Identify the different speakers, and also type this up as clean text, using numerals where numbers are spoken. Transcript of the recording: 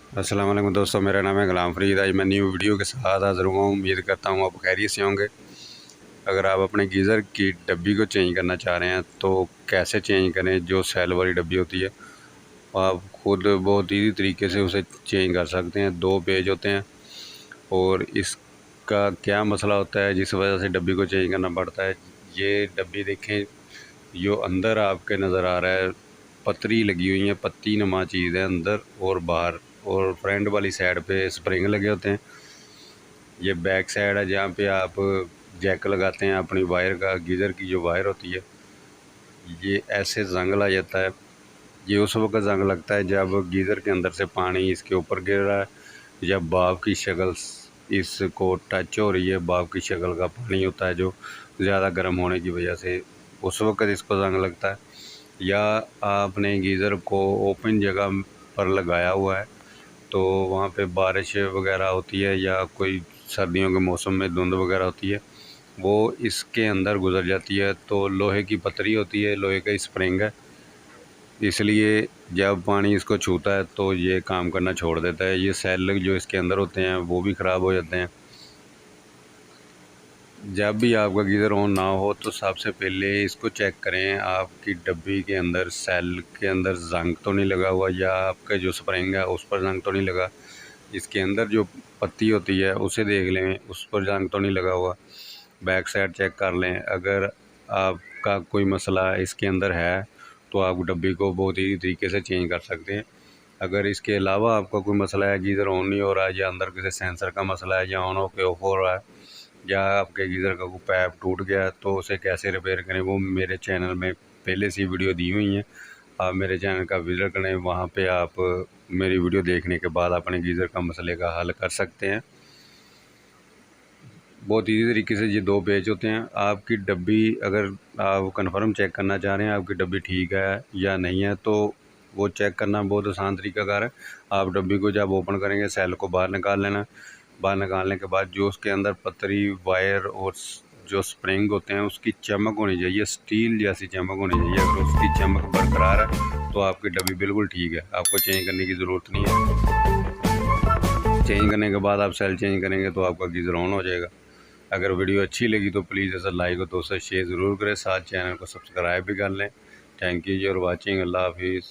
Speaker 1: अस्सलाम वालेकुम दोस्तों, मेरा नाम है गुलाम फरीद। आज मैं न्यू वीडियो के साथ हाज़िर हुआ हूँ। उम्मीद करता हूँ आप खैरियत से होंगे। अगर आप अपने गीज़र की डब्बी को चेंज करना चाह रहे हैं तो कैसे चेंज करें, जो सेल वाली डब्बी होती है आप खुद बहुत ईजी तरीके से उसे चेंज कर सकते हैं। 2 पेज होते हैं और इसका क्या मसला होता है जिस वजह से डब्बी को चेंज करना पड़ता है। ये डब्बी देखें, जो अंदर आपके नज़र आ रहा है पतरी लगी हुई है, पत्ती नुमा चीज़ है अंदर और बाहर, और फ्रंट वाली साइड पे स्प्रिंग लगे होते हैं। ये बैक साइड है जहाँ पे आप जैक लगाते हैं अपनी वायर का। गीज़र की जो वायर होती है ये ऐसे जंग ला जाता है। ये उस वक्त जंग लगता है जब गीज़र के अंदर से पानी इसके ऊपर गिर रहा है, या भाप की शक्ल इसको टच हो रही है। भाप की शक्ल का पानी होता है जो ज़्यादा गर्म होने की वजह से उस वक्त इसको जंग लगता है। या आपने गीज़र को ओपन जगह पर लगाया हुआ है तो वहाँ पे बारिश वगैरह होती है या कोई सर्दियों के मौसम में धुंध वगैरह होती है, वो इसके अंदर गुज़र जाती है। तो लोहे की पतरी होती है, लोहे का स्प्रिंग है, इसलिए जब पानी इसको छूता है तो ये काम करना छोड़ देता है। ये सेल जो इसके अंदर होते हैं वो भी ख़राब हो जाते हैं। जब भी आपका गीज़र ऑन ना हो तो सबसे पहले इसको चेक करें, आपकी डब्बी के अंदर सेल के अंदर जंग तो नहीं लगा हुआ, या आपका जो स्प्रिंग है उस पर जंग तो नहीं लगा। इसके अंदर जो पत्ती होती है उसे देख लें, उस पर जंग तो नहीं लगा हुआ। बैक साइड चेक कर लें। अगर आपका कोई मसला इसके अंदर है तो आप डब्बी को बहुत ही तरीके से चेंज कर सकते हैं। अगर इसके अलावा आपका कोई मसला है, गीज़र ऑन नहीं हो रहा है, या अंदर किसी सेंसर का मसला है, या ऑन होकर ऑफ हो रहा है, या आपके गीज़र का कोई पैप टूट गया है, तो उसे कैसे रिपेयर करें वो मेरे चैनल में पहले से वीडियो दी हुई हैं। आप मेरे चैनल का विज़िट करें, वहाँ पे आप मेरी वीडियो देखने के बाद अपने गीज़र का मसले का हल कर सकते हैं। बहुत ईजी तरीके से ये 2 पेज होते हैं। आपकी डब्बी अगर आप कन्फर्म चेक करना चाह रहे हैं आपकी डब्बी ठीक है या नहीं है, तो वो चेक करना बहुत आसान तरीकाकार है। आप डब्बी को जब ओपन करेंगे सेल को बाहर निकाल लेना। बाहर निकालने के बाद जो उसके अंदर पतरी वायर और जो स्प्रिंग होते हैं उसकी चमक होनी चाहिए, स्टील जैसी चमक होनी चाहिए। अगर उसकी चमक बरकरार है तो आपकी डब्बी बिल्कुल ठीक है, आपको चेंज करने की ज़रूरत नहीं है। चेंज करने के बाद आप सेल चेंज करेंगे तो आपका गीज़र ऑन हो जाएगा। अगर वीडियो अच्छी लगी तो प्लीज़ इसे लाइक और दोस्तों शेयर ज़रूर करें, साथ चैनल को सब्सक्राइब भी कर लें। Thank you for watching. अल्लाह हाफिज़।